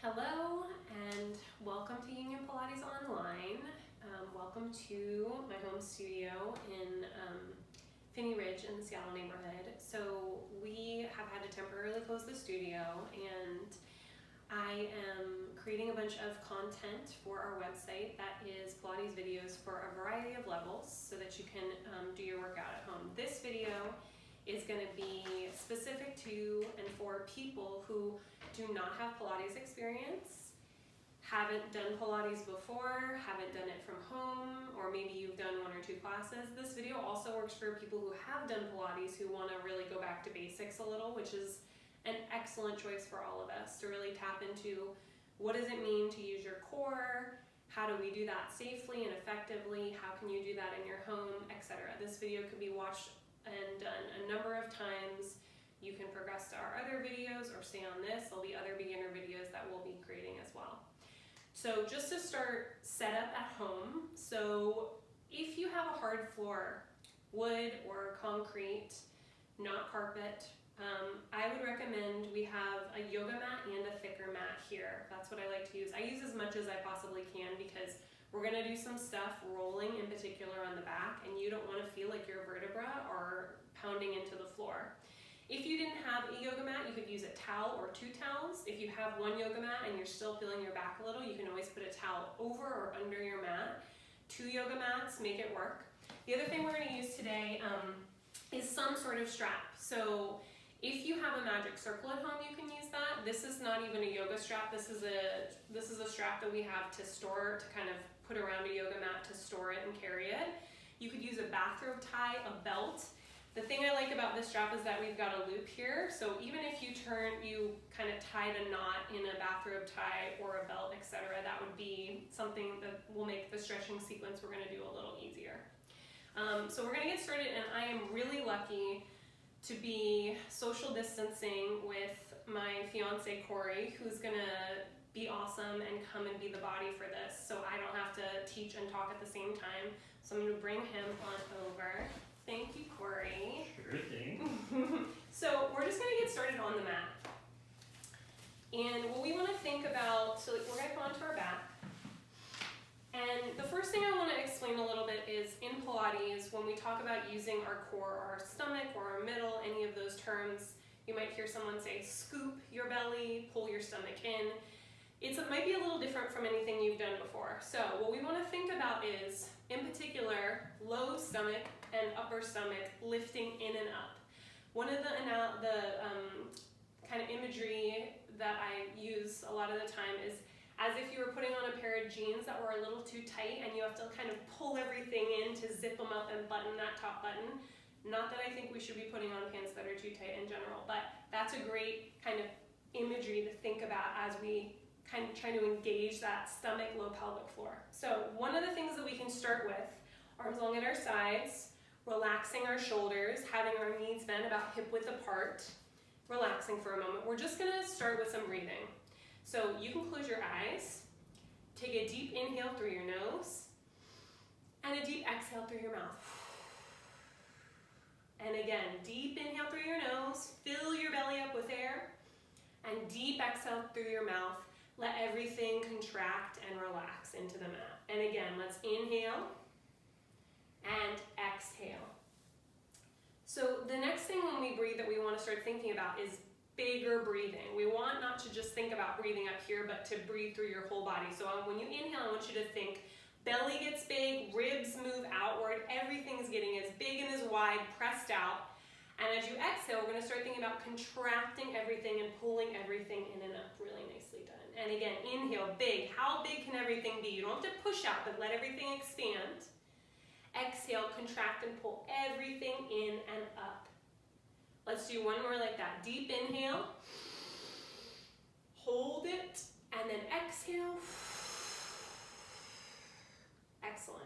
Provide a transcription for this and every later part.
Hello and welcome to Union Pilates Online. Welcome to my home studio in Finney Ridge in the Seattle neighborhood. So we have had to temporarily close the studio, and I am creating a bunch of content for our website that is Pilates videos for a variety of levels so that you can do your workout at home. This video is going to be specific to and for people who do not have Pilates experience, haven't done Pilates before, haven't done it from home, or maybe you've done one or two classes. This video also works for people who have done Pilates who want to really go back to basics a little, which is an excellent choice for all of us to really tap into what does it mean to use your core, how do we do that safely and effectively, how can you do that in your home, etc. This video could be watched and done a number of times. You can progress to our other videos or stay on this. There'll be other beginner videos that we'll be creating as well. So just to start, set up at home. So if you have a hard floor, wood or concrete, not carpet, I would recommend we have a yoga mat and a thicker mat here. That's what I like to use. I use as much as I possibly can because we're gonna do some stuff rolling in particular on the back, and you don't wanna feel like your vertebra are pounding into the floor. If you didn't have a yoga mat, you could use a towel or two towels. If you have one yoga mat and you're still feeling your back a little, you can always put a towel over or under your mat. 2 yoga mats make it work. The other thing we're gonna use today is some sort of strap. So if you have a magic circle at home, you can use that. This is not even a yoga strap. This is a strap that we have to store, to kind of put around a yoga mat to store it and carry it. You could use a bathrobe tie, a belt. The thing I like about this strap is that we've got a loop here. So even if you kind of tied a knot in a bathrobe tie or a belt, etc., that would be something that will make the stretching sequence we're gonna do a little easier. So we're gonna get started, and I am really lucky to be social distancing with my fiance Corey, who's gonna be awesome and come and be the body for this, so I don't have to teach and talk at the same time. So I'm gonna bring him on over. Thank you, Corey. Sure thing. So we're just gonna get started on the mat. And what we wanna think about, so we're gonna come onto our back. And the first thing I want to explain a little bit is in Pilates, when we talk about using our core or our stomach or our middle, any of those terms, you might hear someone say scoop your belly, pull your stomach in. It might be a little different from anything you've done before. So what we want to think about is, in particular, low stomach and upper stomach lifting in and up. One of the kind of imagery that I use a lot of the time is as if you were putting on a pair of jeans that were a little too tight and you have to kind of pull everything in to zip them up and button that top button. Not that I think we should be putting on pants that are too tight in general, but that's a great kind of imagery to think about as we kind of try to engage that stomach, low pelvic floor. So one of the things that we can start with, arms long at our sides, relaxing our shoulders, having our knees bent about hip width apart, relaxing for a moment. We're just gonna start with some breathing. So you can close your eyes, take a deep inhale through your nose, and a deep exhale through your mouth. And again, deep inhale through your nose, fill your belly up with air, and deep exhale through your mouth. Let everything contract and relax into the mat. And again, let's inhale and exhale. So the next thing when we breathe that we want to start thinking about is bigger breathing. We want not to just think about breathing up here, but to breathe through your whole body. So when you inhale, I want you to think belly gets big, ribs move outward, everything's getting as big and as wide, pressed out. And as you exhale, we're going to start thinking about contracting everything and pulling everything in and up. Really nicely done. And again, inhale, big. How big can everything be? You don't have to push out, but let everything expand. Exhale, contract and pull everything in and up. Let's do one more like that. Deep inhale, hold it, and then exhale. Excellent.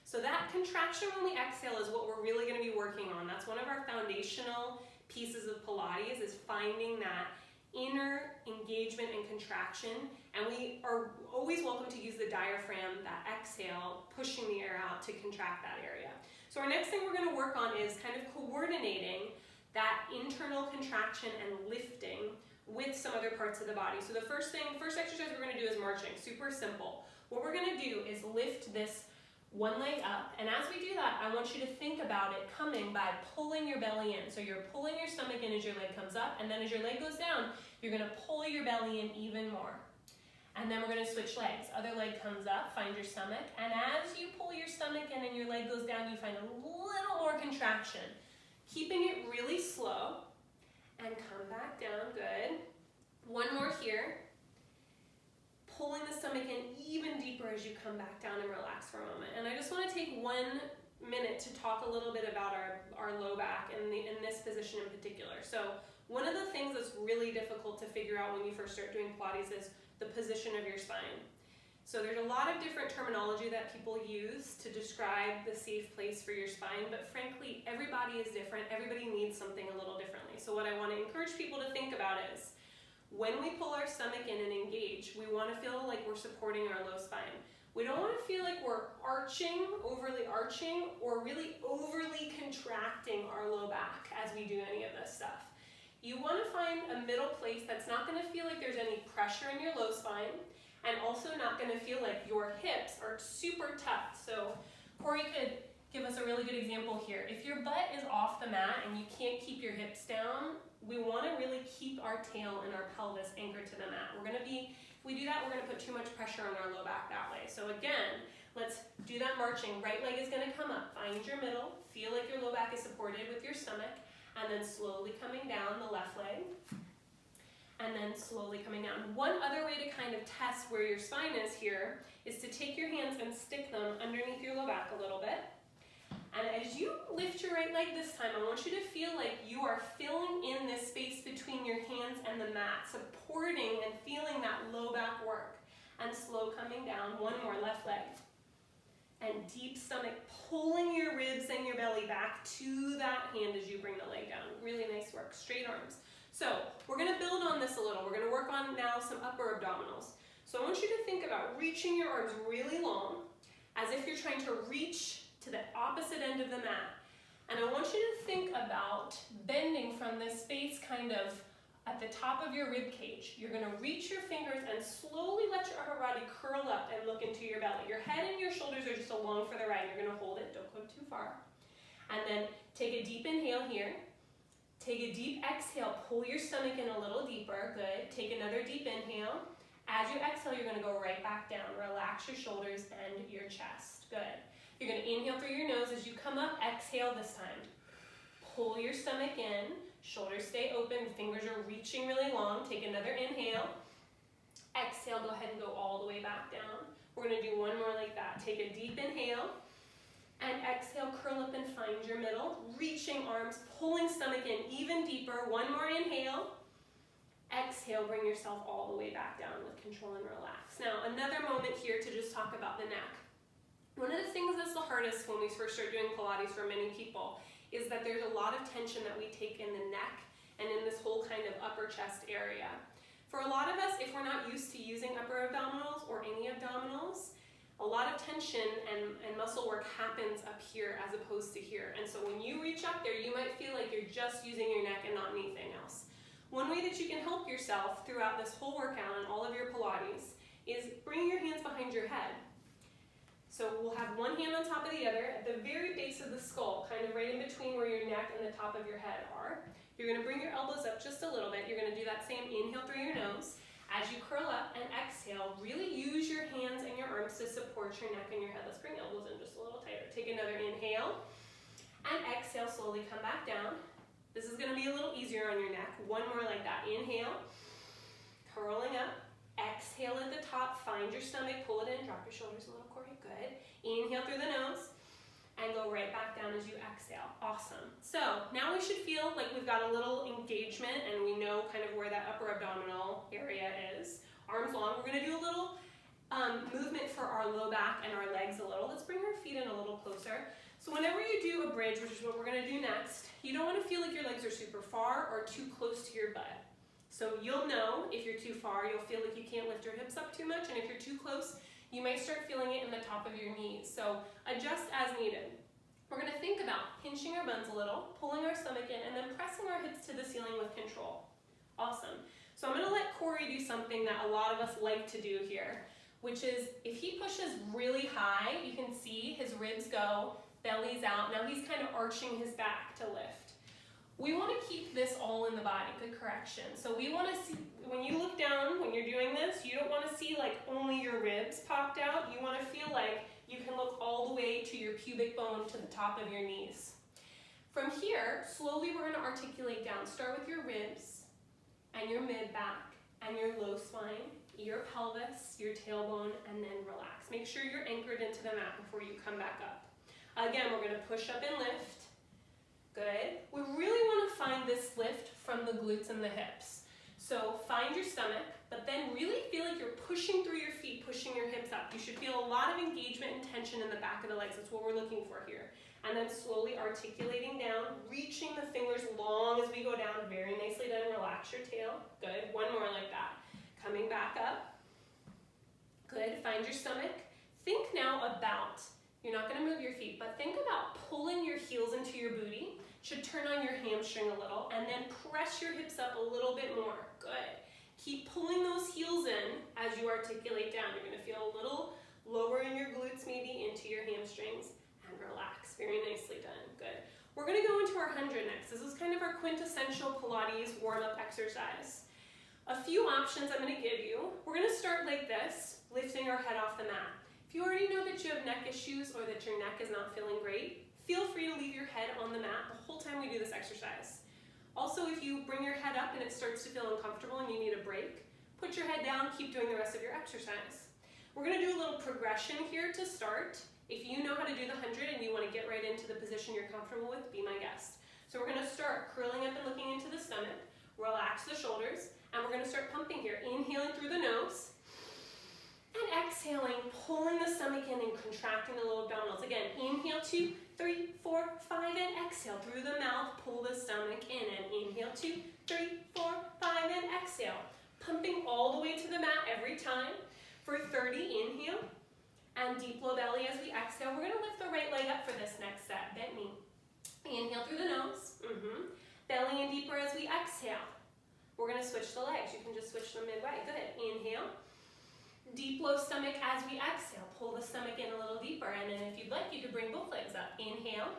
So that contraction when we exhale is what we're really going to be working on. That's one of our foundational pieces of Pilates, is finding that inner engagement and contraction. And we are always welcome to use the diaphragm, that exhale, pushing the air out to contract that area. So our next thing we're going to work on is kind of coordinating that internal contraction and lifting with some other parts of the body. So the first exercise we're gonna do is marching, super simple. What we're gonna do is lift this one leg up, and as we do that, I want you to think about it coming by pulling your belly in. So you're pulling your stomach in as your leg comes up, and then as your leg goes down, you're gonna pull your belly in even more. And then we're gonna switch legs. Other leg comes up, find your stomach, and as you pull your stomach in and your leg goes down, you find a little more contraction. Keeping it really slow, and come back down, good. One more here. Pulling the stomach in even deeper as you come back down and relax for a moment. And I just wanna take 1 minute to talk a little bit about our low back in this position in particular. So one of the things that's really difficult to figure out when you first start doing Pilates is the position of your spine. So there's a lot of different terminology that people use to describe the safe place for your spine, but frankly, everybody is different. Everybody needs something a little differently. So what I want to encourage people to think about is, when we pull our stomach in and engage, we want to feel like we're supporting our low spine. We don't want to feel like we're overly arching, or really overly contracting our low back as we do any of this stuff. You want to find a middle place that's not going to feel like there's any pressure in your low spine, and also not going to feel like your hips are super tucked. So Corey could give us a really good example here. If your butt is off the mat and you can't keep your hips down, we want to really keep our tail and our pelvis anchored to the mat. If we do that, we're going to put too much pressure on our low back that way. So again, let's do that marching. Right leg is going to come up. Find your middle. Feel like your low back is supported with your stomach. And then slowly coming down the left leg. And then slowly coming down. One other way to kind of test where your spine is here is to take your hands and stick them underneath your low back a little bit. And as you lift your right leg this time, I want you to feel like you are filling in this space between your hands and the mat, supporting and feeling that low back work. And slow coming down. One more, left leg. And deep stomach, pulling your ribs and your belly back to that hand as you bring the leg down. Really nice work, straight arms. So we're gonna build on this a little. We're gonna work on now some upper abdominals. So I want you to think about reaching your arms really long, as if you're trying to reach to the opposite end of the mat. And I want you to think about bending from this space kind of at the top of your rib cage. You're gonna reach your fingers and slowly let your upper body curl up and look into your belly. Your head and your shoulders are just along for the ride. You're gonna hold it, don't go too far. And then take a deep inhale here. Take a deep exhale, pull your stomach in a little deeper, good. Take another deep inhale. As you exhale, you're gonna go right back down. Relax your shoulders and your chest, good. You're gonna inhale through your nose. As you come up, exhale this time. Pull your stomach in, shoulders stay open, fingers are reaching really long. Take another inhale. Exhale, go ahead and go all the way back down. We're gonna do one more like that. Take a deep inhale. And exhale, curl up and find your middle. Reaching arms, pulling stomach in even deeper. One more inhale. Exhale, bring yourself all the way back down with control and relax. Now, another moment here to just talk about the neck. One of the things that's the hardest when we first start doing Pilates for many people is that there's a lot of tension that we take in the neck and in this whole kind of upper chest area. For a lot of us, if we're not used to using upper abdominals or any abdominals, a lot of tension and muscle work happens up here as opposed to here. And so when you reach up there, you might feel like you're just using your neck and not anything else. One way that you can help yourself throughout this whole workout and all of your Pilates is bring your hands behind your head. So we'll have one hand on top of the other at the very base of the skull, kind of right in between where your neck and the top of your head are. You're gonna bring your elbows up just a little bit. You're gonna do that same inhale through your nose. As you curl up and exhale, really use your hands and your arms to support your neck and your head. Let's bring elbows in just a little tighter. Take another inhale and exhale, slowly come back down. This is gonna be a little easier on your neck. One more like that. Inhale, curling up. Exhale at the top, find your stomach, pull it in, drop your shoulders a little, Corey, good. Inhale through the nose and go right back down as you exhale. Awesome. So now we should feel like we've got a little engagement and we know kind of where that upper abdominal area is. Arms long. We're gonna do a little movement for our low back and our legs a little. Let's bring our feet in a little closer. So whenever you do a bridge, which is what we're gonna do next, you don't wanna feel like your legs are super far or too close to your butt. So you'll know if you're too far, you'll feel like you can't lift your hips up too much, and if you're too close, you might start feeling it in the top of your knees. So adjust as needed. We're gonna think about pinching our buns a little, pulling our stomach in, and then pressing our hips to the ceiling with control. Awesome. So I'm gonna let Corey do something that a lot of us like to do here, which is if he pushes really high, you can see his ribs go, belly's out. Now he's kind of arching his back to lift. We want to keep this all in the body, good correction. So we want to see, when you look down, when you're doing this, you don't want to see like only your ribs popped out. You want to feel like you can look all the way to your pubic bone to the top of your knees. From here, slowly we're going to articulate down. Start with your ribs and your mid-back and your low spine, your pelvis, your tailbone, and then relax. Make sure you're anchored into the mat before you come back up. Again, we're going to push up and lift. Good. We really want to find this lift from the glutes and the hips. So find your stomach, but then really feel like you're pushing through your feet, pushing your hips up. You should feel a lot of engagement and tension in the back of the legs. That's what we're looking for here. And then slowly articulating down, reaching the fingers long as we go down. Very nicely done. Relax your tail. Good. One more like that. Coming back up. Good. Find your stomach. Think now about, you're not going to move your feet, but think about pulling your heels into your booty. Should turn on your hamstring a little, and then press your hips up a little bit more. Good. Keep pulling those heels in as you articulate down. You're going to feel a little lower in your glutes, maybe into your hamstrings, and relax. Very nicely done. Good. We're going to go into our 100 next. This is kind of our quintessential Pilates warm-up exercise. A few options I'm going to give you. We're going to start like this, lifting our head off the mat. If you already know that you have neck issues or that your neck is not feeling great, feel free to leave your head on the mat the whole time we do this exercise. Also, if you bring your head up and it starts to feel uncomfortable and you need a break, put your head down, keep doing the rest of your exercise. We're going to do a little progression here to start. If you know how to do the 100 and you want to get right into the position you're comfortable with, be my guest. So we're going to start curling up and looking into the stomach, relax the shoulders, and we're going to start pumping here. Inhaling through the nose, and exhaling, pulling the stomach in and contracting the lower abdominals. Again, inhale 2, 3, 4, 5, and exhale through the mouth, pull the stomach in, and inhale 2, 3, 4, 5, and exhale. Pumping all the way to the mat every time. For 30, inhale, and deep low belly as we exhale. We're going to lift the right leg up for this next set, bent knee. Inhale through the nose, belly in deeper as we exhale. We're going to switch the legs. You can just switch them midway. Good. Inhale. Deep low stomach as we exhale. Pull the stomach in a little deeper, and then if you'd like, you could bring both legs up. Inhale.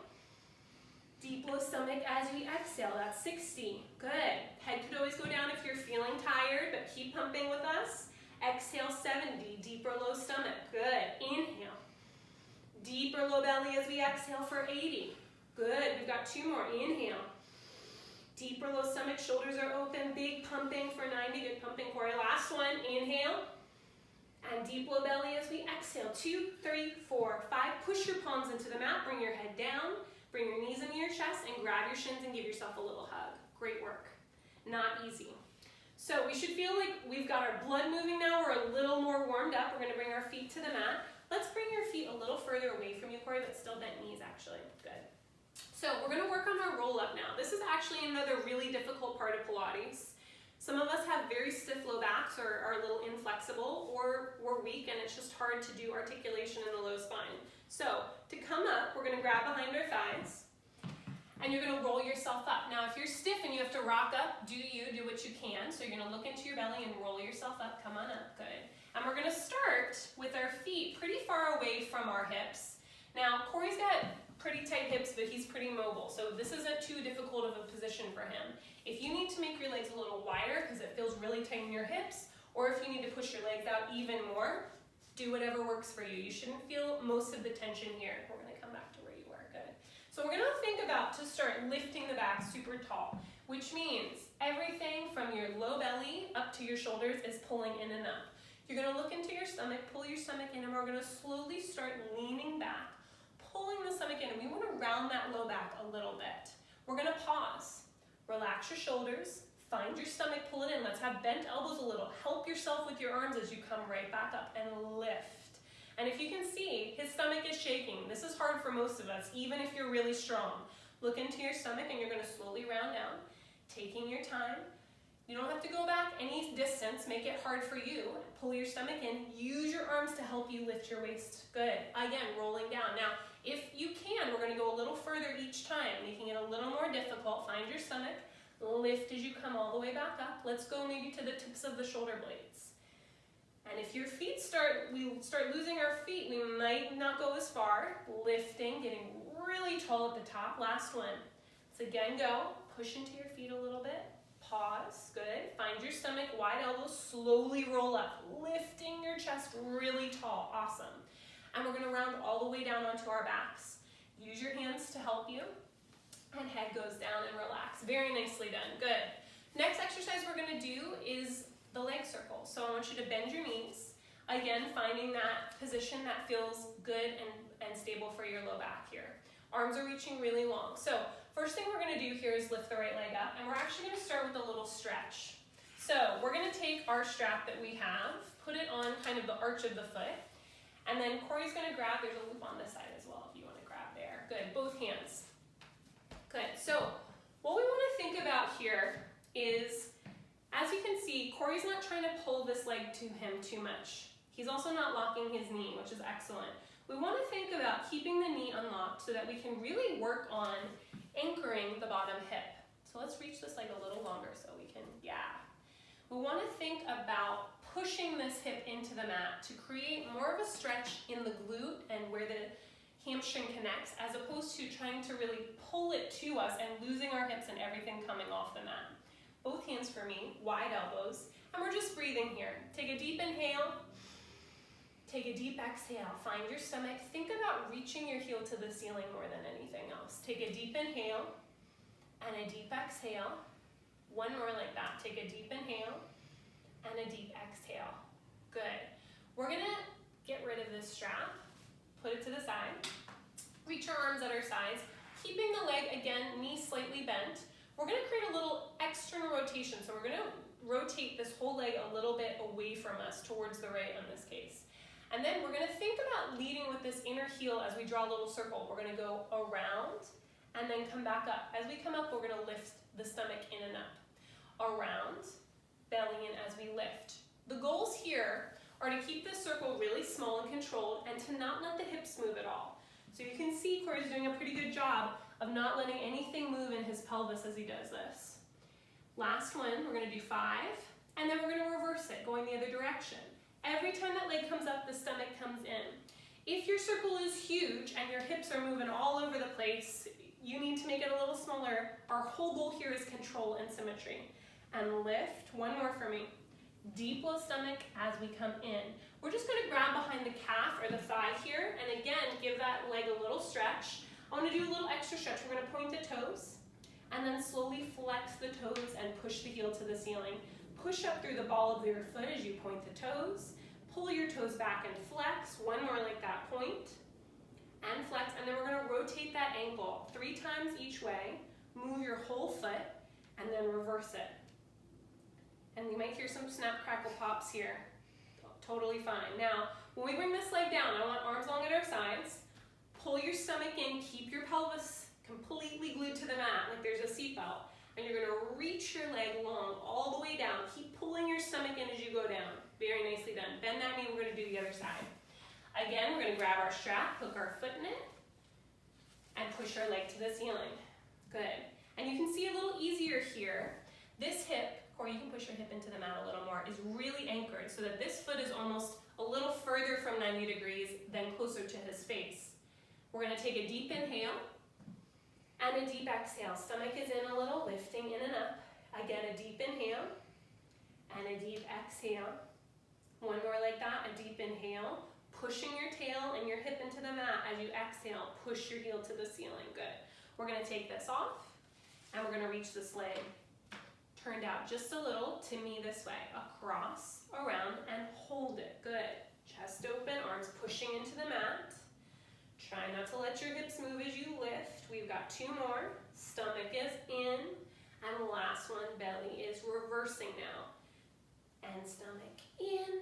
Deep low stomach as we exhale. That's 60. Good. Head could always go down if you're feeling tired, but keep pumping with us. Exhale 70. Deeper low stomach. Good. Inhale. Deeper low belly as we exhale for 80. Good. We've got 2 more. Inhale. Deeper low stomach. Shoulders are open. Big pumping for 90. Good pumping, Corey. Last one. Inhale. And deep low belly as we exhale. 2, 3, 4, 5. Push your palms into the mat. Bring your head down. Bring your knees into your chest and grab your shins and give yourself a little hug. Great work. Not easy. So we should feel like we've got our blood moving now. We're a little more warmed up. We're going to bring our feet to the mat. Let's bring your feet a little further away from you, Corey, but still bent knees actually. Good. So we're going to work on our roll up now. This is actually another really difficult part of Pilates. Some of us have very stiff low backs or are a little inflexible, or we're weak and it's just hard to do articulation in the low spine. So to come up, we're going to grab behind our thighs and you're going to roll yourself up. Now if you're stiff and you have to rock up, do what you can. So you're going to look into your belly and roll yourself up. Come on up. Good. And we're going to start with our feet pretty far away from our hips. Now Corey's got pretty tight hips, but he's pretty mobile, so this isn't too difficult of a position for him. If you need to make your legs a little wider because it feels really tight in your hips, or if you need to push your legs out even more, do whatever works for you. You shouldn't feel most of the tension here. We're going to come back to where you were. Good. So we're going to think about to start lifting the back super tall, which means everything from your low belly up to your shoulders is pulling in and up. You're going to look into your stomach, pull your stomach in, and we're going to slowly start leaning back, pulling the stomach in, and we want to round that low back a little bit. We're going to pause. Relax your shoulders. Find your stomach, pull it in. Let's have bent elbows a little. Help yourself with your arms as you come right back up and lift. And if you can see, his stomach is shaking. This is hard for most of us, even if you're really strong. Look into your stomach and you're going to slowly round down, taking your time. You don't have to go back any distance. Make it hard for you. Pull your stomach in. Use your arms to help you lift your waist. Good. Again, rolling down. Now, if you can, we're going to go a little further each time, making it a little more difficult. Find your stomach. Lift as you come all the way back up. Let's go maybe to the tips of the shoulder blades. And if your feet we start losing our feet, we might not go as far. Lifting, getting really tall at the top. Last one. Let's again go. Push into your feet a little bit. Pause. Good. Find your stomach, wide elbows, slowly roll up. Lifting your chest really tall. Awesome. And we're going to round all the way down onto our backs. Use your hands to help you. And head goes down and relax. Very nicely done. Good. Next exercise we're going to do is the leg circle. So I want you to bend your knees. Again, finding that position that feels good and stable for your low back here. Arms are reaching really long. So first thing we're going to do here is lift the right leg up. And we're actually going to start with a little stretch. So we're going to take our strap that we have, put it on kind of the arch of the foot. And then Corey's going to grab, there's a loop on this side as well if you want to grab there. Good. Both hands. Good. So what we want to think about here is, as you can see, Corey's not trying to pull this leg to him too much. He's also not locking his knee, which is excellent. We want to think about keeping the knee unlocked so that we can really work on anchoring the bottom hip. So let's reach this leg a little longer so we can, We want to think about pushing this hip into the mat to create more of a stretch in the glute and where the hamstring connects, as opposed to trying to really pull it to us and losing our hips and everything coming off the mat. Both hands for me, wide elbows, and we're just breathing here. Take a deep inhale, take a deep exhale. Find your stomach. Think about reaching your heel to the ceiling more than anything else. Take a deep inhale and a deep exhale. One more like that. Take a deep inhale and a deep exhale. Good. We're gonna get rid of this strap. Put it to the side. Reach our arms at our sides. Keeping the leg, again, knee slightly bent. We're going to create a little external rotation. So we're going to rotate this whole leg a little bit away from us, towards the right in this case. And then we're going to think about leading with this inner heel as we draw a little circle. We're going to go around and then come back up. As we come up, we're going to lift the stomach in and up. Around, belly in as we lift. The goals here are to keep this circle really small and controlled and to not let the hips move at all. So you can see Corey's doing a pretty good job of not letting anything move in his pelvis as he does this. Last one, we're going to do 5, and then we're going to reverse it, going the other direction. Every time that leg comes up, the stomach comes in. If your circle is huge and your hips are moving all over the place, you need to make it a little smaller. Our whole goal here is control and symmetry. And lift, one more for me. Deep low stomach as we come in. We're just going to grab behind the calf or the thigh here, and again, give that leg a little stretch. I want to do a little extra stretch. We're going to point the toes, and then slowly flex the toes and push the heel to the ceiling. Push up through the ball of your foot as you point the toes. Pull your toes back and flex. One more like that, point and flex, and then we're going to rotate that ankle 3 times each way. Move your whole foot, and then reverse it. And you might hear some snap, crackle, pops here. Totally fine. Now, when we bring this leg down, I want arms long at our sides. Pull your stomach in, keep your pelvis completely glued to the mat like there's a seatbelt. And you're going to reach your leg long all the way down. Keep pulling your stomach in as you go down. Very nicely done. Bend that knee, we're going to do the other side. Again, we're going to grab our strap, hook our foot in it, and push our leg to the ceiling. Good. And you can see a little easier here. This hip, or you can push your hip into the mat a little more, is really anchored so that this foot is almost a little further from 90 degrees than closer to his face. We're going to take a deep inhale and a deep exhale. Stomach is in a little, lifting in and up. Again, a deep inhale and a deep exhale. One more like that, a deep inhale, pushing your tail and your hip into the mat. As you exhale, push your heel to the ceiling. Good. We're going to take this off, and we're going to reach this leg turned out just a little to me this way, across, around, and hold it. Good. Chest open, arms pushing into the mat. Try not to let your hips move as you lift. We've got 2 more. Stomach is in, and the last one, belly is reversing now. And stomach in,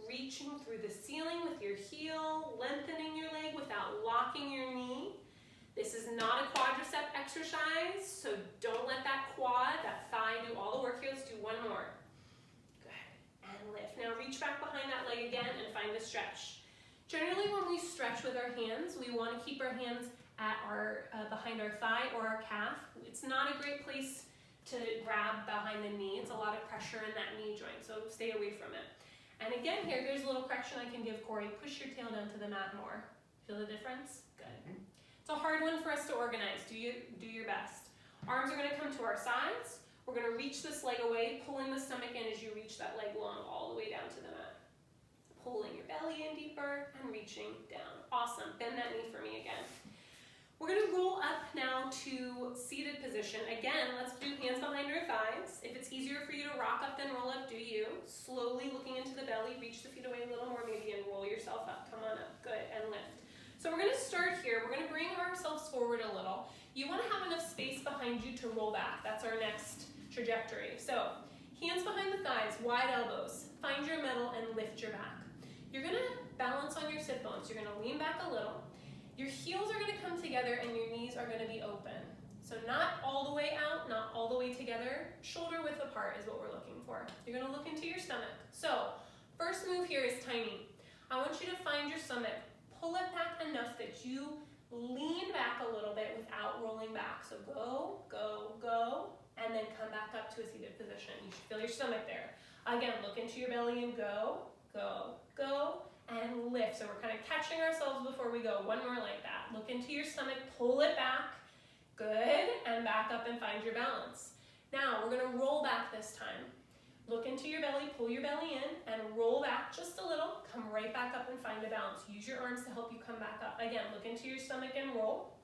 reaching through the ceiling with your heel, lengthening your leg without locking your knee. This is not a quadricep exercise, so don't let that quad, that thigh do all the work here. Let's do one more. Good. And lift. Now reach back behind that leg again and find a stretch. Generally, when we stretch with our hands, we want to keep our hands at our behind our thigh or our calf. It's not a great place to grab behind the knee. It's a lot of pressure in that knee joint, so stay away from it. And again here, here's a little correction I can give Corey. Push your tail down to the mat more. Feel the difference? Good. It's a hard one for us to organize. Do your best. Arms are gonna come to our sides. We're gonna reach this leg away, pulling the stomach in as you reach that leg long all the way down to the mat. Pulling your belly in deeper and reaching down. Awesome, bend that knee for me again. We're gonna roll up now to seated position. Again, let's do hands behind our thighs. If it's easier for you to rock up than roll up, do you. Slowly looking into the belly, reach the feet away a little more maybe and roll yourself up. Come on up, good, and lift. So we're gonna start here. We're gonna bring ourselves forward a little. You wanna have enough space behind you to roll back. That's our next trajectory. So, hands behind the thighs, wide elbows. Find your middle and lift your back. You're gonna balance on your sit bones. You're gonna lean back a little. Your heels are gonna come together and your knees are gonna be open. So not all the way out, not all the way together. Shoulder width apart is what we're looking for. You're gonna look into your stomach. So, first move here is tiny. I want you to find your stomach. Pull it back enough that you lean back a little bit without rolling back. So go, go, go, and then come back up to a seated position. You should feel your stomach there. Again, look into your belly and go, go, go, and lift. So we're kind of catching ourselves before we go. One more like that. Look into your stomach, pull it back. Good, and back up and find your balance. Now, we're gonna roll back this time. Look into your belly, pull your belly in, and roll back just a little. Come right back up and find a balance. Use your arms to help you come back up. Again, look into your stomach and roll.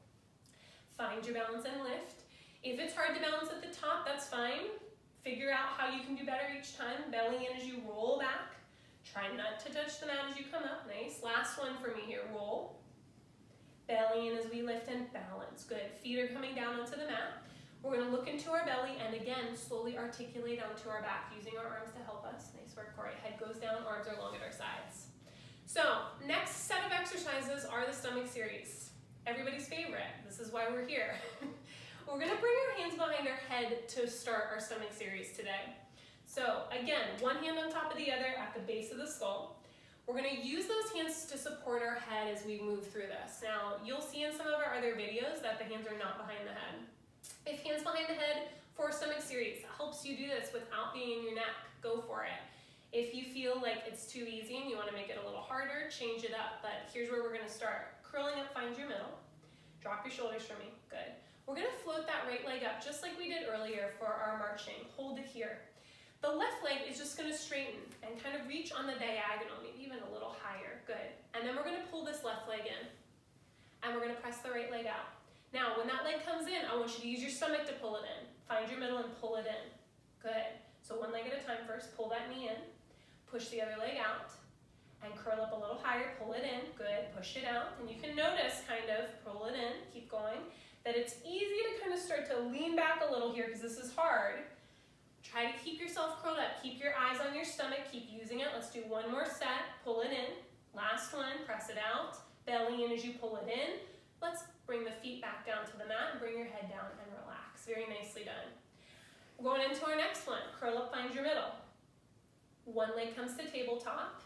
Find your balance and lift. If it's hard to balance at the top, that's fine. Figure out how you can do better each time. Belly in as you roll back. Try not to touch the mat as you come up. Nice. Last one for me here. Roll. Belly in as we lift and balance. Good. Feet are coming down onto the mat. We're going to look into our belly and again, slowly articulate onto our back using our arms to help us. Nice work, Corey. Head goes down, arms are long at our sides. So, next set of exercises are the stomach series. Everybody's favorite. This is why we're here. We're going to bring our hands behind our head to start our stomach series today. So, again, one hand on top of the other at the base of the skull. We're going to use those hands to support our head as we move through this. Now, you'll see in some of our other videos that the hands are not behind the head. If hands behind the head for stomach series helps you do this without being in your neck, go for it. If you feel like it's too easy and you want to make it a little harder, change it up. But here's where we're going to start. Curling up, find your middle. Drop your shoulders for me. Good. We're going to float that right leg up just like we did earlier for our marching. Hold it here. The left leg is just going to straighten and kind of reach on the diagonal, maybe even a little higher. Good. And then we're going to pull this left leg in. And we're going to press the right leg out. Now, when that leg comes in, I want you to use your stomach to pull it in. Find your middle and pull it in. Good. So one leg at a time first. Pull that knee in. Push the other leg out. And curl up a little higher. Pull it in. Good. Push it out. And you can notice, kind of, pull it in. Keep going. That it's easy to kind of start to lean back a little here because this is hard. Try to keep yourself curled up. Keep your eyes on your stomach. Keep using it. Let's do one more set. Pull it in. Last one. Press it out. Belly in as you pull it in. Let's bring the feet back down to the mat and bring your head down and relax. Very nicely done. We're going into our next one. Curl up, find your middle. One leg comes to tabletop,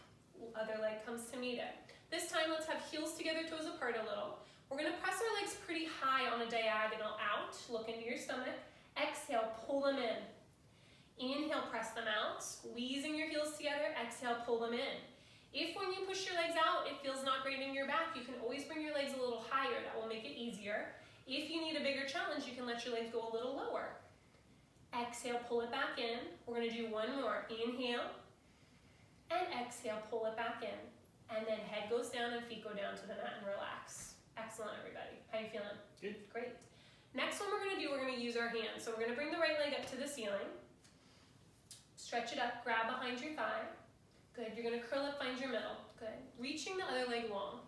other leg comes to meet it. This time let's have heels together, toes apart a little. We're going to press our legs pretty high on a diagonal out. Look into your stomach. Exhale, pull them in. Inhale, press them out. Squeezing your heels together. Exhale, pull them in. If when you push your legs out, it feels not great in your back, you can always bring your legs a little higher. That will make it easier. If you need a bigger challenge, you can let your legs go a little lower. Exhale, pull it back in. We're going to do one more. Inhale. And exhale, pull it back in. And then head goes down and feet go down to the mat and relax. Excellent, everybody. How you feeling? Good. Great. Next one we're going to do, we're going to use our hands. So we're going to bring the right leg up to the ceiling. Stretch it up, grab behind your thigh. Good, you're gonna curl up, find your middle. Good, reaching the other leg long.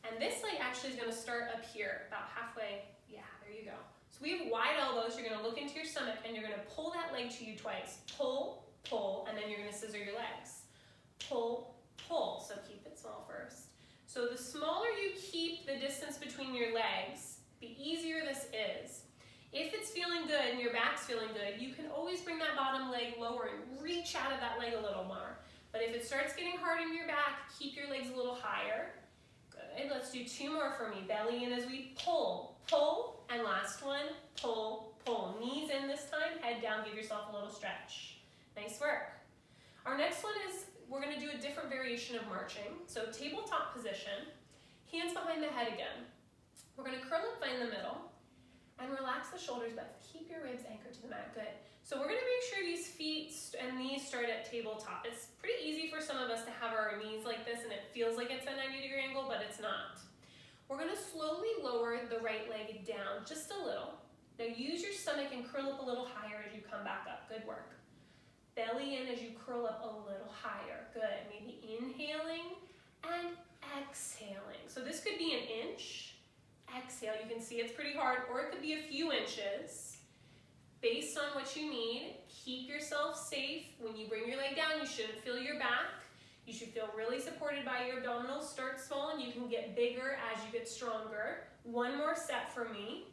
And this leg actually is gonna start up here, about halfway. Yeah, there you go. So we have wide elbows, you're gonna look into your stomach and you're gonna pull that leg to you twice. Pull, pull, and then you're gonna scissor your legs. Pull, pull, so keep it small first. So the smaller you keep the distance between your legs, the easier this is. If it's feeling good and your back's feeling good, you can always bring that bottom leg lower and reach out of that leg a little more. But if it starts getting hard in your back, keep your legs a little higher. Good, let's do two more for me. Belly in as we pull, pull, and last one, pull, pull. Knees in this time, head down, give yourself a little stretch. Nice work. Our next one is, we're gonna do a different variation of marching. So tabletop position, hands behind the head again. We're gonna curl up, find the middle, and relax the shoulders, but keep your ribs anchored to the mat, good. So we're gonna make sure these feet and knees start at tabletop. It's pretty easy for some of us to have our knees like this and it feels like it's a 90-degree angle, but it's not. We're gonna slowly lower the right leg down just a little. Now use your stomach and curl up a little higher as you come back up, good work. Belly in as you curl up a little higher, good. Maybe inhaling and exhaling. So this could be an inch. Exhale, you can see it's pretty hard, or it could be a few inches. Based on what you need, keep yourself safe. When you bring your leg down, you shouldn't feel your back. You should feel really supported by your abdominals. Start small and you can get bigger as you get stronger. One more set for me.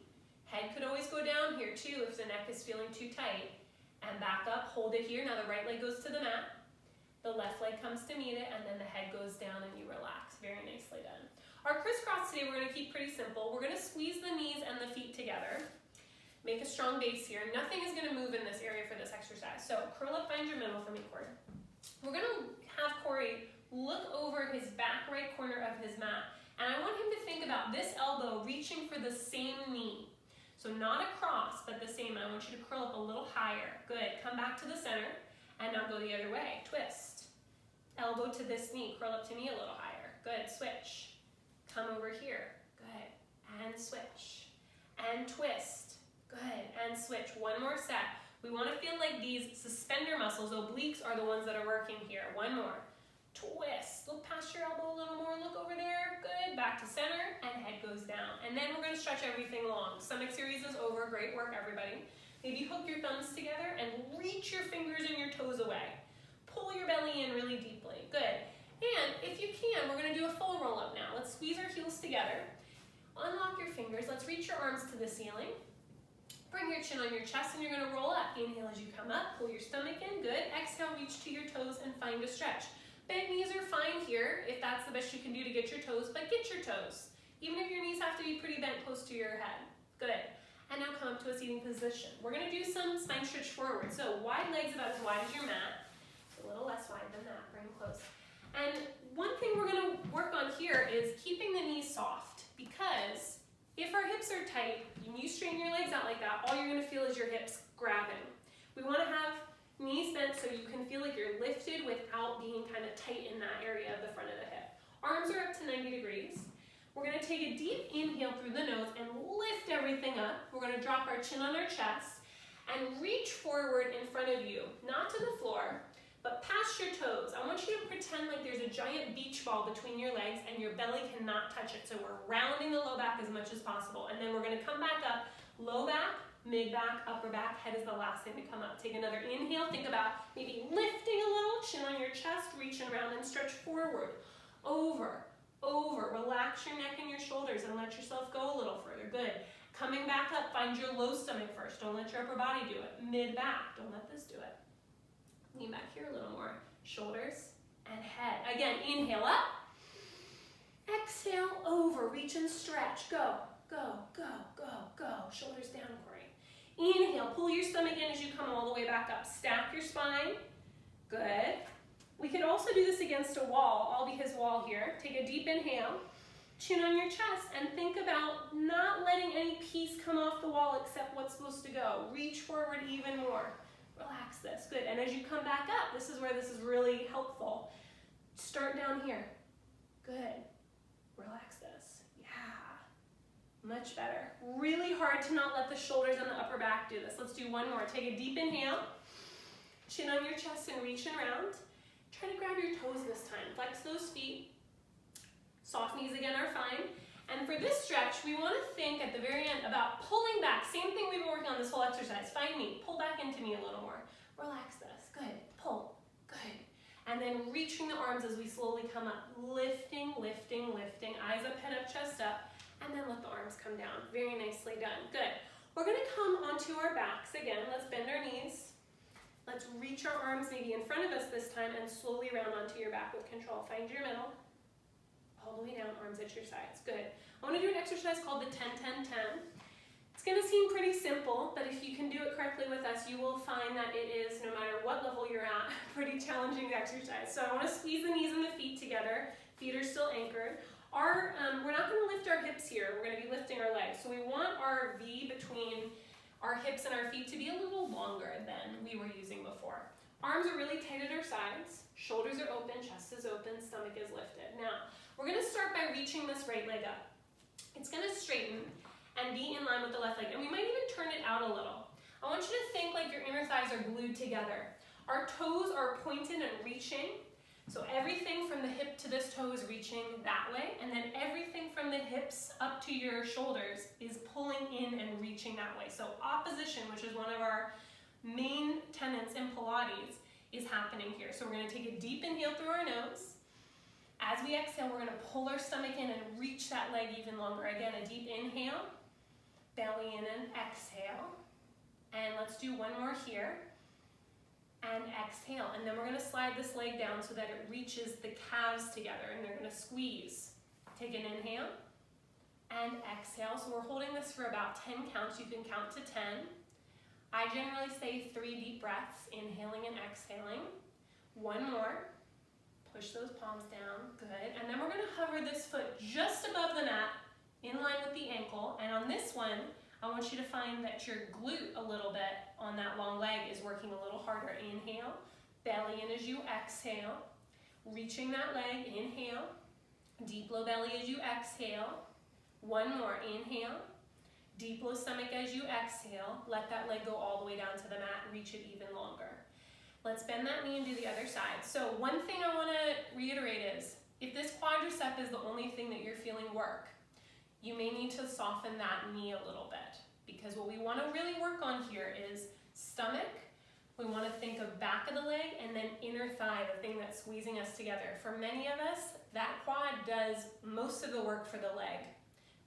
Head could always go down here too if the neck is feeling too tight. And back up, hold it here. Now the right leg goes to the mat. The left leg comes to meet it, and then the head goes down and you relax. Very nicely done. Our crisscross today we're gonna keep pretty simple. We're gonna squeeze the knees and the feet together. Make a strong base here. Nothing is gonna move in this area for this exercise. So curl up, find your middle for me, Corey. We're gonna have Corey look over his back right corner of his mat, and I want him to think about this elbow reaching for the same knee. So not across, but the same. I want you to curl up a little higher. Good, come back to the center, and now go the other way. Twist. Elbow to this knee, curl up to me a little higher. Good, switch. Come over here, good, and switch. And twist. Good, and switch. One more set. We want to feel like these suspender muscles, obliques, are the ones that are working here. One more. Twist. Look past your elbow a little more. Look over there. Good. Back to center, and head goes down. And then we're going to stretch everything long. Stomach series is over. Great work, everybody. Maybe hook your thumbs together and reach your fingers and your toes away. Pull your belly in really deeply. Good. And if you can, we're going to do a full roll-up now. Let's squeeze our heels together. Unlock your fingers. Let's reach your arms to the ceiling. Bring your chin on your chest and you're gonna roll up. Inhale as you come up, pull your stomach in, good. Exhale, reach to your toes and find a stretch. Bent knees are fine here if that's the best you can do to get your toes, but get your toes. Even if your knees have to be pretty bent close to your head. Good. And now come up to a seating position. We're gonna do some spine stretch forward. So wide legs about as wide as your mat. A little less wide than that, bring them close. And one thing we're gonna work on here is keeping the knees soft, because if our hips are tight and you strain your legs out like that, all you're gonna feel is your hips grabbing. We wanna have knees bent so you can feel like you're lifted without being kind of tight in that area of the front of the hip. Arms are up to 90 degrees. We're gonna take a deep inhale through the nose and lift everything up. We're gonna drop our chin on our chest and reach forward in front of you, not to the floor, but past your toes. I want you to pretend like there's a giant beach ball between your legs and your belly cannot touch it. So we're rounding the low back as much as possible. And then we're gonna come back up, low back, mid back, upper back, head is the last thing to come up. Take another inhale, think about maybe lifting a little, chin on your chest, reaching around and stretch forward. Over, relax your neck and your shoulders and let yourself go a little further, good. Coming back up, find your low stomach first. Don't let your upper body do it. Mid back, don't let this do it. Lean back here a little more. Shoulders and head. Again, inhale up. Exhale over. Reach and stretch. Go, go, go, go, go. Shoulders down, Corey. Inhale. Pull your stomach in as you come all the way back up. Stack your spine. Good. We could also do this against a wall. I'll be his wall here. Take a deep inhale. Chin on your chest and think about not letting any piece come off the wall except what's supposed to go. Reach forward even more. Relax this, good. And as you come back up, this is where this is really helpful. Start down here, good. Relax this, yeah. Much better. Really hard to not let the shoulders and the upper back do this. Let's do one more. Take a deep inhale, chin on your chest and reach around. Try to grab your toes this time. Flex those feet. Soft knees again are fine. And for this stretch, we want to think at the very end about pulling back. Same thing we've been working on this whole exercise. Find me. Pull back into me a little more. Relax this. Good. Pull. Good. And then reaching the arms as we slowly come up. Lifting, lifting, lifting. Eyes up, head up, chest up. And then let the arms come down. Very nicely done. Good. We're going to come onto our backs again. Let's bend our knees. Let's reach our arms maybe in front of us this time and slowly round onto your back with control. Find your middle. All the way down, arms at your sides. Good. I want to do an exercise called the 10-10-10. It's gonna seem pretty simple, but if you can do it correctly with us, you will find that it is, no matter what level you're at, pretty challenging exercise. So I wanna squeeze the knees and the feet together. Feet are still anchored. We're not gonna lift our hips here, we're gonna be lifting our legs. So we want our V between our hips and our feet to be a little longer than we were using before. Arms are really tight at our sides, shoulders are open, chest is open, stomach is lifted. Now, we're gonna start by reaching this right leg up. It's gonna straighten and be in line with the left leg, and we might even turn it out a little. I want you to think like your inner thighs are glued together. Our toes are pointed and reaching, so everything from the hip to this toe is reaching that way, and then everything from the hips up to your shoulders is pulling in and reaching that way. So opposition, which is one of our main tenets in Pilates, is happening here. So we're gonna take a deep inhale through our nose. As we exhale, we're gonna pull our stomach in and reach that leg even longer. Again, a deep inhale, belly in and exhale. And let's do one more here. And exhale. And then we're gonna slide this leg down so that it reaches the calves together and they're gonna squeeze. Take an inhale and exhale. So we're holding this for about 10 counts. You can count to 10. I generally say 3 deep breaths, inhaling and exhaling. One more. Push those palms down, good. And then we're gonna hover this foot just above the mat, in line with the ankle. And on this one, I want you to find that your glute a little bit on that long leg is working a little harder. Inhale, belly in as you exhale. Reaching that leg, inhale. Deep low belly as you exhale. One more, inhale. Deep low stomach as you exhale. Let that leg go all the way down to the mat, reach it even longer. Let's bend that knee and do the other side. So one thing I want to reiterate is, if this quadricep is the only thing that you're feeling work, you may need to soften that knee a little bit, because what we want to really work on here is stomach. We want to think of back of the leg and then inner thigh, the thing that's squeezing us together. For many of us, that quad does most of the work for the leg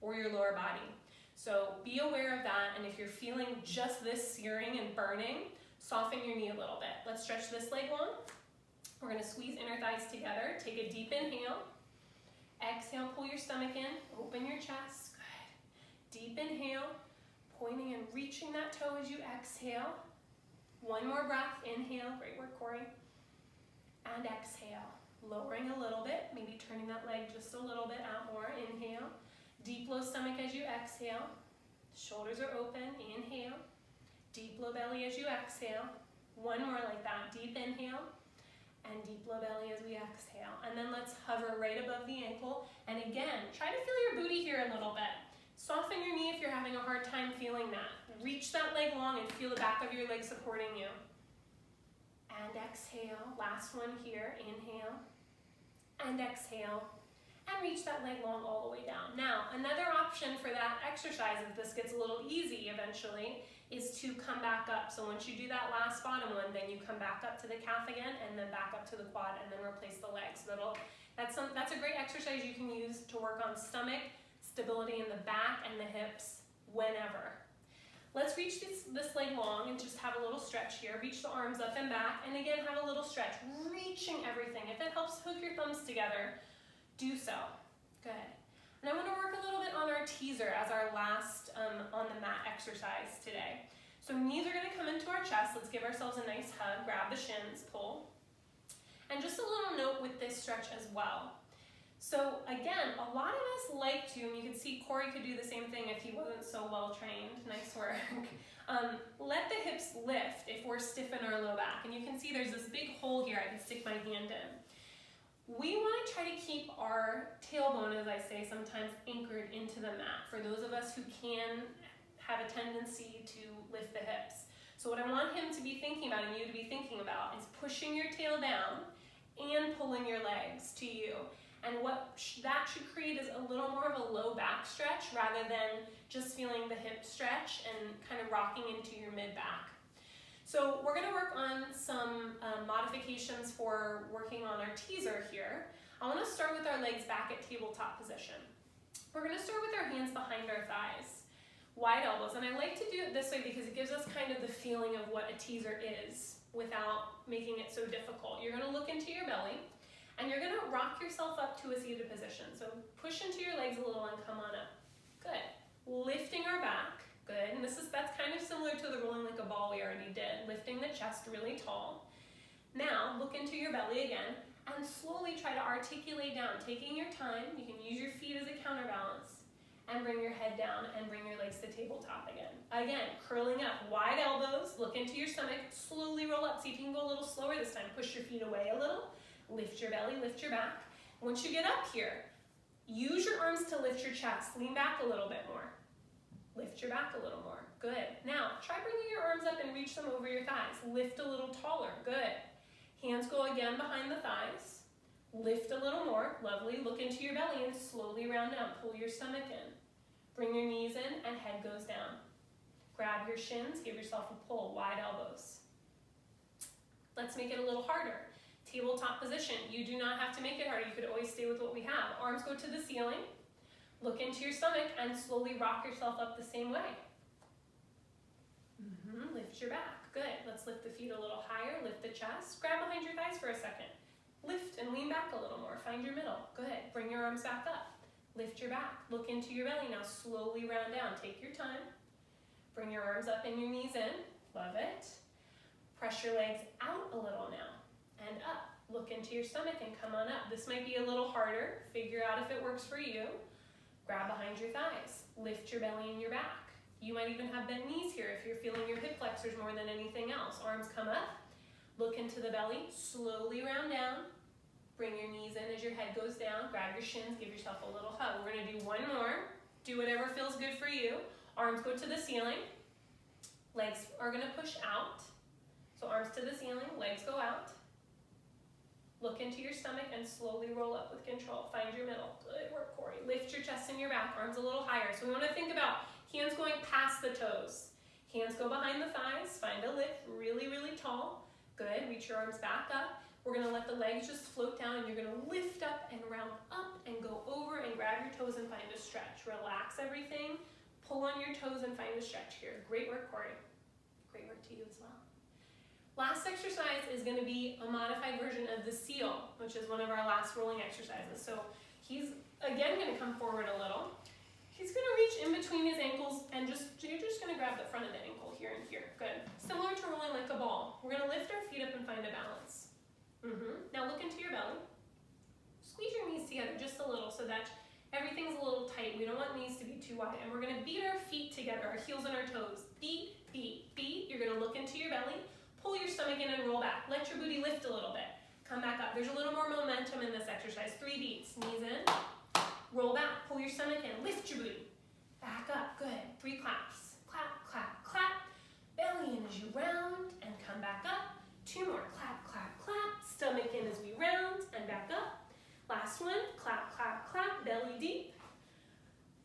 or your lower body. So be aware of that, and if you're feeling just this searing and burning, soften your knee a little bit. Let's stretch this leg long. We're gonna squeeze inner thighs together. Take a deep inhale. Exhale, pull your stomach in, open your chest, good. Deep inhale, pointing and reaching that toe as you exhale. One more breath, inhale, great work, Corey. And exhale, lowering a little bit, maybe turning that leg just a little bit out more. Inhale, deep low stomach as you exhale. Shoulders are open, inhale. Deep low belly as you exhale. One more like that, deep inhale and deep low belly as we exhale. And then let's hover right above the ankle. And again, try to feel your booty here a little bit. Soften your knee if you're having a hard time feeling that. Reach that leg long and feel the back of your leg supporting you. And exhale, last one here, inhale and exhale. And reach that leg long all the way down. Now, another option for that exercise, if this gets a little easy eventually, is to come back up. So once you do that last bottom one, then you come back up to the calf again, and then back up to the quad, and then replace the legs. So that's a great exercise you can use to work on stomach, stability in the back and the hips, whenever. Let's reach this leg long and just have a little stretch here. Reach the arms up and back, and again, have a little stretch, reaching everything. If it helps hook your thumbs together, do so. Good. And I want to work a little bit on our teaser as our last on the mat exercise today. So knees are going to come into our chest. Let's give ourselves a nice hug. Grab the shins, pull. And just a little note with this stretch as well. So again, a lot of us like to, and you can see Corey could do the same thing if he wasn't so well trained. Nice work. Let the hips lift if we're stiff in our low back. And you can see there's this big hole here I can stick my hand in. We want to try to keep our tailbone, as I say, sometimes anchored into the mat for those of us who can have a tendency to lift the hips. So what I want him to be thinking about and you to be thinking about is pushing your tail down and pulling your legs to you. And what that should create is a little more of a low back stretch rather than just feeling the hip stretch and kind of rocking into your mid back. So we're going to work on some modifications for working on our teaser here. I want to start with our legs back at tabletop position. We're going to start with our hands behind our thighs, wide elbows. And I like to do it this way because it gives us kind of the feeling of what a teaser is without making it so difficult. You're going to look into your belly and you're going to rock yourself up to a seated position. So push into your legs a little and come on up. Good. Lifting our back. Good, and that's kind of similar to the rolling like a ball we already did, lifting the chest really tall. Now, look into your belly again, and slowly try to articulate down, taking your time. You can use your feet as a counterbalance, and bring your head down and bring your legs to tabletop again. Again, curling up, wide elbows, look into your stomach, slowly roll up. See if you can go a little slower this time. Push your feet away a little, lift your belly, lift your back. Once you get up here, use your arms to lift your chest. Lean back a little bit more. Lift your back a little more. Good. Now, try bringing your arms up and reach them over your thighs. Lift a little taller. Good. Hands go again behind the thighs. Lift a little more. Lovely. Look into your belly and slowly round down. Pull your stomach in. Bring your knees in and head goes down. Grab your shins. Give yourself a pull. Wide elbows. Let's make it a little harder. Tabletop position. You do not have to make it harder. You could always stay with what we have. Arms go to the ceiling. Look into your stomach and slowly rock yourself up the same way. Lift your back. Good. Let's lift the feet a little higher. Lift the chest. Grab behind your thighs for a second. Lift and lean back a little more. Find your middle. Good. Bring your arms back up. Lift your back. Look into your belly. Now slowly round down. Take your time. Bring your arms up and your knees in. Love it. Press your legs out a little now and up. Look into your stomach and come on up. This might be a little harder. Figure out if it works for you. Grab behind your thighs. Lift your belly and your back. You might even have bent knees here if you're feeling your hip flexors more than anything else. Arms come up. Look into the belly. Slowly round down. Bring your knees in as your head goes down. Grab your shins. Give yourself a little hug. We're going to do one more. Do whatever feels good for you. Arms go to the ceiling. Legs are going to push out. So arms to the ceiling. Legs go out. Look into your stomach and slowly roll up with control. Find your middle. Good work, Corey. Lift your chest and your back. Arms a little higher. So we want to think about hands going past the toes. Hands go behind the thighs. Find a lift really, really tall. Good. Reach your arms back up. We're going to let the legs just float down and you're going to lift up and round up and go over and grab your toes and find a stretch. Relax everything. Pull on your toes and find a stretch here. Great work, Corey. Great work to you as well. Last exercise is going to be a modified version of the seal, which is one of our last rolling exercises. So he's again going to come forward a little. He's going to reach in between his ankles and you're just going to grab the front of the ankle here and here. Good. Similar to rolling like a ball. We're going to lift our feet up and find a balance. Now look into your belly. Squeeze your knees together just a little so that everything's a little tight. We don't want knees to be too wide. And we're going to beat our feet together, our heels and our toes. Beat, beat, beat. You're going to look into your belly. Pull your stomach in and roll back. Let your booty lift a little bit. Come back up. There's a little more momentum in this exercise. 3 beats. Knees in. Roll back. Pull your stomach in. Lift your booty. Back up. Good. 3 claps. Clap, clap, clap. Belly in as you round and come back up. 2 more. Clap, clap, clap. Stomach in as we round and back up. Last one. Clap, clap, clap. Belly deep.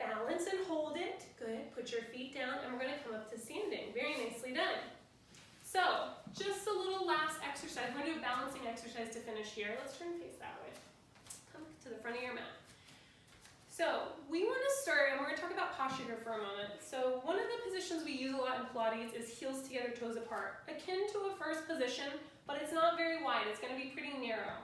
Balance and hold it. Good. Put your feet down and we're going to come up to standing. Very nicely done. So, just a little last exercise. We're going to do a balancing exercise to finish here. Let's turn and face that way. Come to the front of your mat. So, we want to start, and we're going to talk about posture here for a moment. So, one of the positions we use a lot in Pilates is heels together, toes apart. Akin to a first position, but it's not very wide. It's going to be pretty narrow.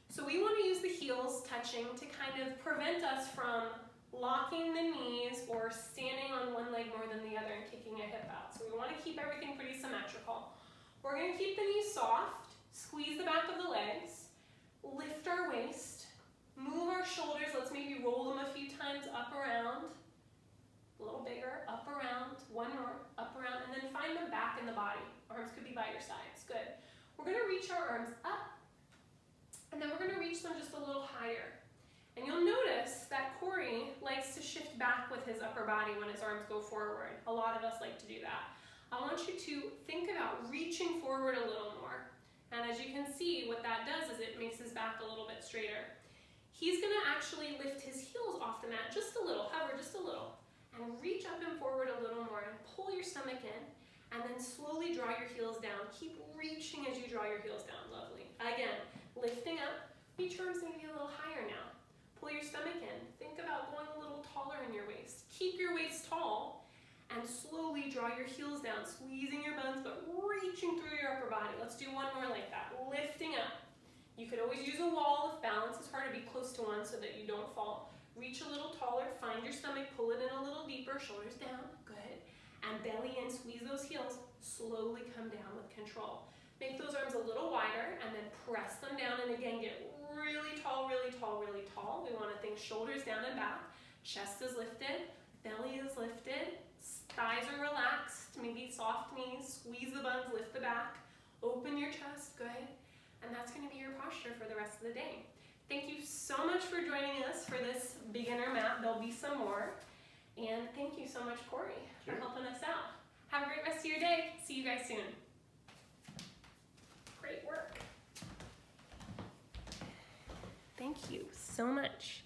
So, we want to use the heels touching to kind of prevent us from locking the knees or standing on one leg more than the other and kicking a hip out. So we want to keep everything pretty symmetrical. We're going to keep the knees soft, squeeze the back of the legs, lift our waist, move our shoulders. Let's maybe roll them a few times up around, a little bigger, up around, one more, up around, and then find them back in the body. Arms could be by your sides. Good. We're going to reach our arms up, and then we're going to reach them just a little higher. And you'll notice that Corey likes to shift back with his upper body when his arms go forward. A lot of us like to do that. I want you to think about reaching forward a little more. And as you can see, what that does is it makes his back a little bit straighter. He's going to actually lift his heels off the mat just a little, hover just a little, and reach up and forward a little more and pull your stomach in, and then slowly draw your heels down. Keep reaching as you draw your heels down. Lovely. Again, lifting up. Reach your arms maybe a little higher now. Pull your stomach in. Think about going a little taller in your waist. Keep your waist tall and slowly draw your heels down, squeezing your buns but reaching through your upper body. Let's do one more like that. Lifting up. You could always use a wall if balance is hard to be close to one so that you don't fall. Reach a little taller, find your stomach, pull it in a little deeper, shoulders down, good. and belly in, squeeze those heels, slowly come down with control. Make those arms a little wider and then press them down, and again, get really tall, really tall, really tall. We want to think shoulders down and back, chest is lifted, belly is lifted, thighs are relaxed, maybe soft knees, squeeze the buns, lift the back, open your chest, good. And that's going to be your posture for the rest of the day. Thank you so much for joining us for this beginner mat. There'll be some more. And thank you so much, Corey, for helping us out. Have a great rest of your day. See you guys soon. Great work. Thank you so much.